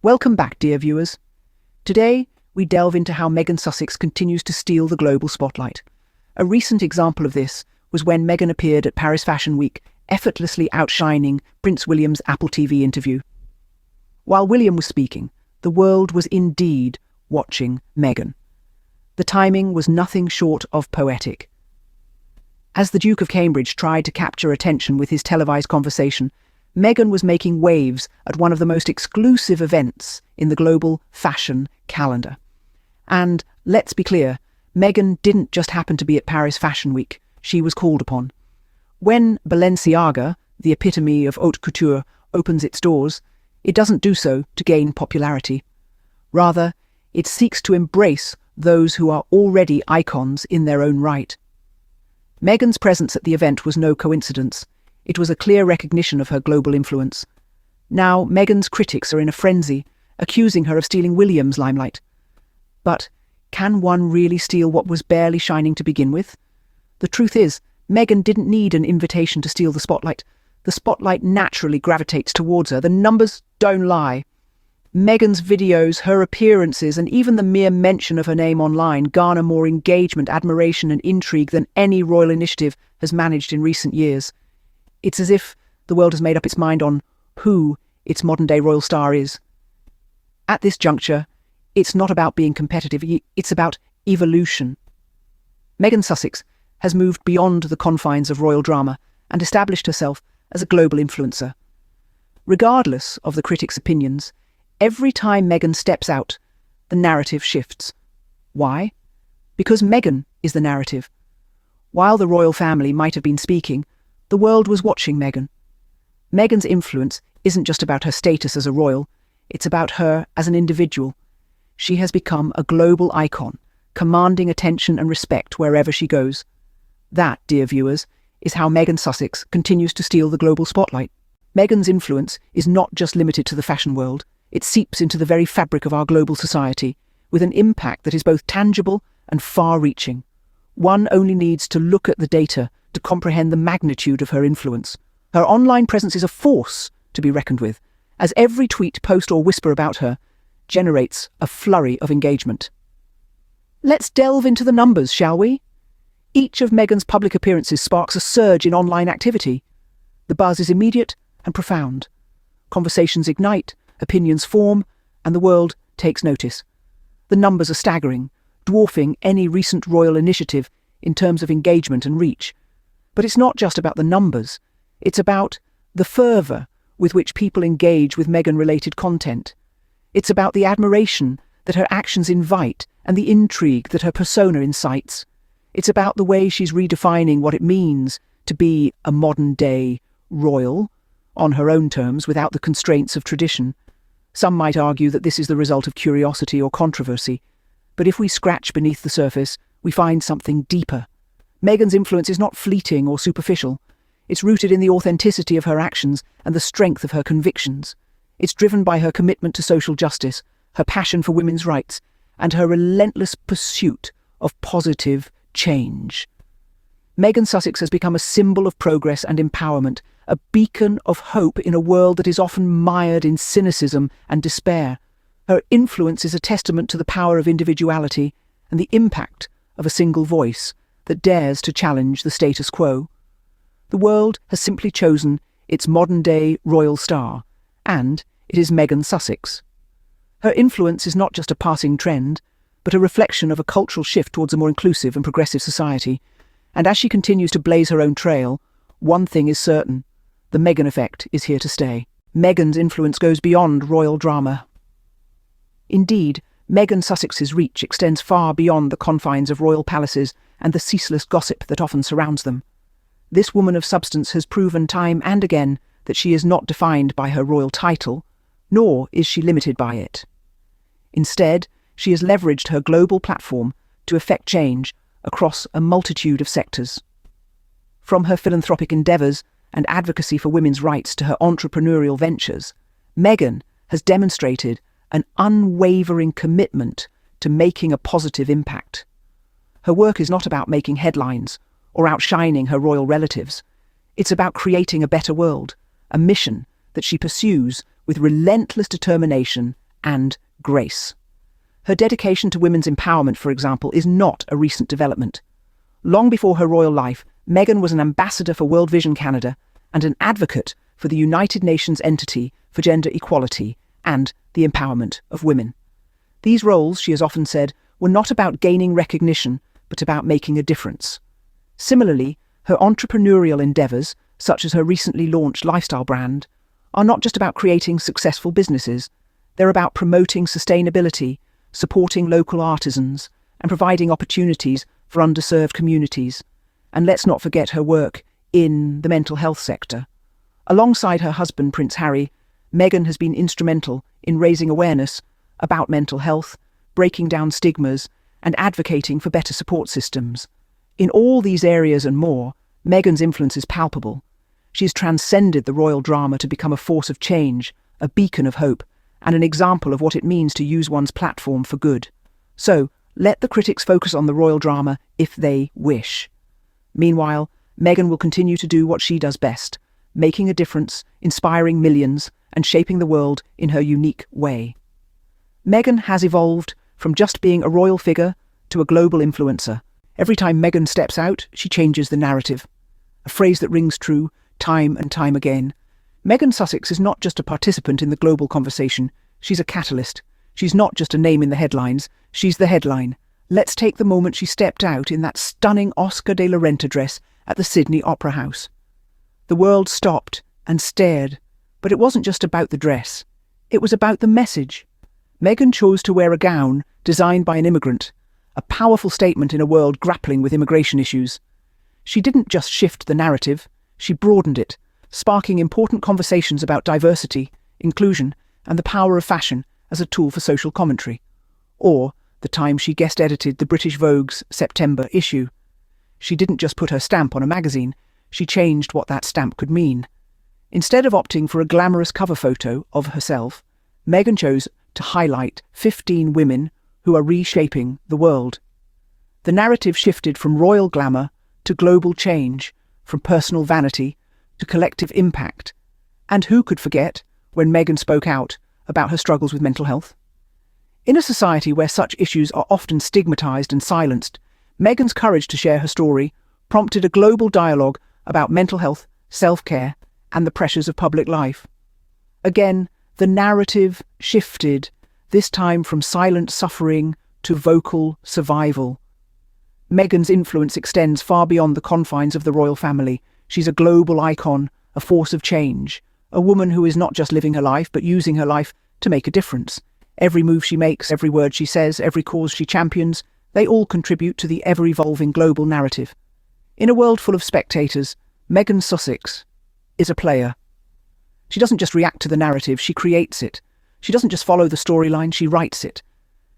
Welcome back, dear viewers. Today, we delve into how Meghan Sussex continues to steal the global spotlight. A recent example of this was when Meghan appeared at Paris Fashion Week, effortlessly outshining Prince William's Apple TV interview. While William was speaking, the world was indeed watching Meghan. The timing was nothing short of poetic. As the Duke of Cambridge tried to capture attention with his televised conversation, Meghan was making waves at one of the most exclusive events in the global fashion calendar. And, let's be clear, Meghan didn't just happen to be at Paris Fashion Week, she was called upon. When Balenciaga, the epitome of haute couture, opens its doors, it doesn't do so to gain popularity. Rather, it seeks to embrace those who are already icons in their own right. Meghan's presence at the event was no coincidence. It was a clear recognition of her global influence. Now, Meghan's critics are in a frenzy, accusing her of stealing William's limelight. But can one really steal what was barely shining to begin with? The truth is, Meghan didn't need an invitation to steal the spotlight. The spotlight naturally gravitates towards her. The numbers don't lie. Meghan's videos, her appearances, and even the mere mention of her name online garner more engagement, admiration, and intrigue than any royal initiative has managed in recent years. It's as if the world has made up its mind on who its modern-day royal star is. At this juncture, it's not about being competitive, it's about evolution. Meghan Sussex has moved beyond the confines of royal drama and established herself as a global influencer. Regardless of the critics' opinions, every time Meghan steps out, the narrative shifts. Why? Because Meghan is the narrative. While the royal family might have been speaking, the world was watching Meghan. Meghan's influence isn't just about her status as a royal, it's about her as an individual. She has become a global icon, commanding attention and respect wherever she goes. That, dear viewers, is how Meghan Sussex continues to steal the global spotlight. Meghan's influence is not just limited to the fashion world, it seeps into the very fabric of our global society, with an impact that is both tangible and far-reaching. One only needs to look at the data to comprehend the magnitude of her influence. Her online presence is a force to be reckoned with, as every tweet, post or whisper about her generates a flurry of engagement. Let's delve into the numbers, shall we? Each of Meghan's public appearances sparks a surge in online activity. The buzz is immediate and profound. Conversations ignite, opinions form, and the world takes notice. The numbers are staggering, dwarfing any recent royal initiative in terms of engagement and reach. But it's not just about the numbers, it's about the fervour with which people engage with Meghan-related content. It's about the admiration that her actions invite and the intrigue that her persona incites. It's about the way she's redefining what it means to be a modern-day royal, on her own terms, without the constraints of tradition. Some might argue that this is the result of curiosity or controversy, but if we scratch beneath the surface, we find something deeper. Meghan's influence is not fleeting or superficial. It's rooted in the authenticity of her actions and the strength of her convictions. It's driven by her commitment to social justice, her passion for women's rights, and her relentless pursuit of positive change. Meghan Sussex has become a symbol of progress and empowerment, a beacon of hope in a world that is often mired in cynicism and despair. Her influence is a testament to the power of individuality and the impact of a single voice that dares to challenge the status quo. The world has simply chosen its modern-day royal star, and it is Meghan Sussex. Her influence is not just a passing trend, but a reflection of a cultural shift towards a more inclusive and progressive society. And as she continues to blaze her own trail, one thing is certain: the Meghan effect is here to stay. Meghan's influence goes beyond royal drama. Indeed, Meghan Sussex's reach extends far beyond the confines of royal palaces and the ceaseless gossip that often surrounds them. This woman of substance has proven time and again that she is not defined by her royal title, nor is she limited by it. Instead, she has leveraged her global platform to effect change across a multitude of sectors. From her philanthropic endeavours and advocacy for women's rights to her entrepreneurial ventures, Meghan has demonstrated an unwavering commitment to making a positive impact. Her work is not about making headlines or outshining her royal relatives. It's about creating a better world, a mission that she pursues with relentless determination and grace. Her dedication to women's empowerment, for example, is not a recent development. Long before her royal life, Meghan was an ambassador for World Vision Canada and an advocate for the United Nations entity for gender equality and the empowerment of women. These roles, she has often said, were not about gaining recognition, but about making a difference. Similarly, her entrepreneurial endeavours, such as her recently launched lifestyle brand, are not just about creating successful businesses. They're about promoting sustainability, supporting local artisans, and providing opportunities for underserved communities. And let's not forget her work in the mental health sector. Alongside her husband, Prince Harry, Meghan has been instrumental in raising awareness about mental health, breaking down stigmas, and advocating for better support systems. In all these areas and more, Meghan's influence is palpable. She has transcended the royal drama to become a force of change, a beacon of hope, and an example of what it means to use one's platform for good. So, let the critics focus on the royal drama if they wish. Meanwhile, Meghan will continue to do what she does best, making a difference, inspiring millions, and shaping the world in her unique way. Meghan has evolved from just being a royal figure to a global influencer. Every time Meghan steps out, she changes the narrative. A phrase that rings true time and time again. Meghan Sussex is not just a participant in the global conversation, she's a catalyst. She's not just a name in the headlines, she's the headline. Let's take the moment she stepped out in that stunning Oscar de la Renta dress at the Sydney Opera House. The world stopped and stared, but it wasn't just about the dress. It was about the message. Meghan chose to wear a gown designed by an immigrant, a powerful statement in a world grappling with immigration issues. She didn't just shift the narrative, she broadened it, sparking important conversations about diversity, inclusion, and the power of fashion as a tool for social commentary. Or the time she guest-edited the British Vogue's September issue. She didn't just put her stamp on a magazine, she changed what that stamp could mean. Instead of opting for a glamorous cover photo of herself, Meghan chose to highlight 15 women who are reshaping the world. The narrative shifted from royal glamour to global change, from personal vanity to collective impact. And who could forget when Meghan spoke out about her struggles with mental health? In a society where such issues are often stigmatized and silenced, Meghan's courage to share her story prompted a global dialogue about mental health, self-care, and the pressures of public life. Again, the narrative shifted, this time from silent suffering to vocal survival. Meghan's influence extends far beyond the confines of the royal family. She's a global icon, a force of change, a woman who is not just living her life, but using her life to make a difference. Every move she makes, every word she says, every cause she champions, they all contribute to the ever-evolving global narrative. In a world full of spectators, Meghan Sussex is a player. She doesn't just react to the narrative, she creates it. She doesn't just follow the storyline, she writes it.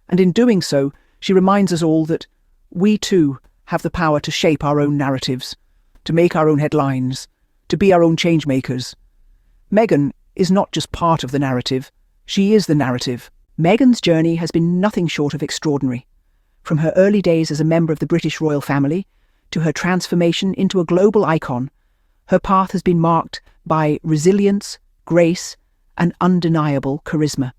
And in doing so, she reminds us all that we too have the power to shape our own narratives, to make our own headlines, to be our own change makers. Meghan is not just part of the narrative, she is the narrative. Meghan's journey has been nothing short of extraordinary. From her early days as a member of the British royal family to her transformation into a global icon, her path has been marked by resilience, grace, and undeniable charisma.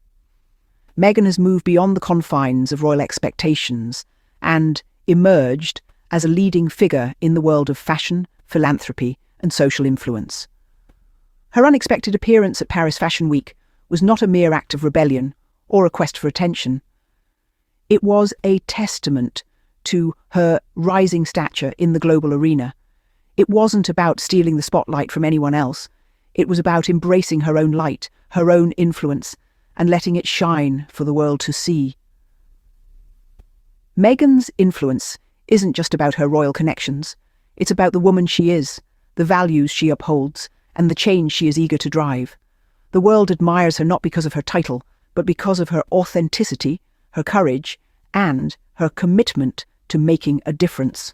Meghan has moved beyond the confines of royal expectations and emerged as a leading figure in the world of fashion, philanthropy, and social influence. Her unexpected appearance at Paris Fashion Week was not a mere act of rebellion or a quest for attention. It was a testament to her rising stature in the global arena. It wasn't about stealing the spotlight from anyone else. It was about embracing her own light, her own influence, and letting it shine for the world to see. Meghan's influence isn't just about her royal connections. It's about the woman she is, the values she upholds, and the change she is eager to drive. The world admires her not because of her title, but because of her authenticity, her courage, and her commitment to making a difference.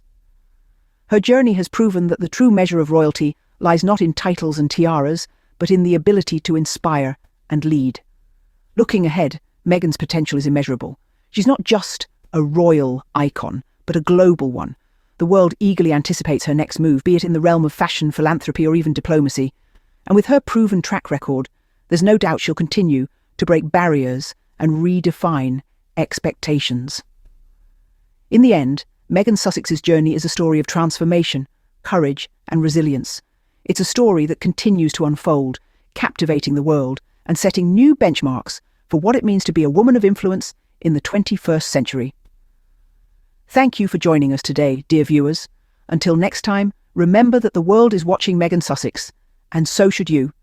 Her journey has proven that the true measure of royalty lies not in titles and tiaras, but in the ability to inspire and lead. Looking ahead, Meghan's potential is immeasurable. She's not just a royal icon, but a global one. The world eagerly anticipates her next move, be it in the realm of fashion, philanthropy, or even diplomacy. And with her proven track record, there's no doubt she'll continue to break barriers and redefine expectations. In the end, Meghan Sussex's journey is a story of transformation, courage, and resilience. It's a story that continues to unfold, captivating the world and setting new benchmarks for what it means to be a woman of influence in the 21st century. Thank you for joining us today, dear viewers. Until next time, remember that the world is watching Meghan Sussex, and so should you.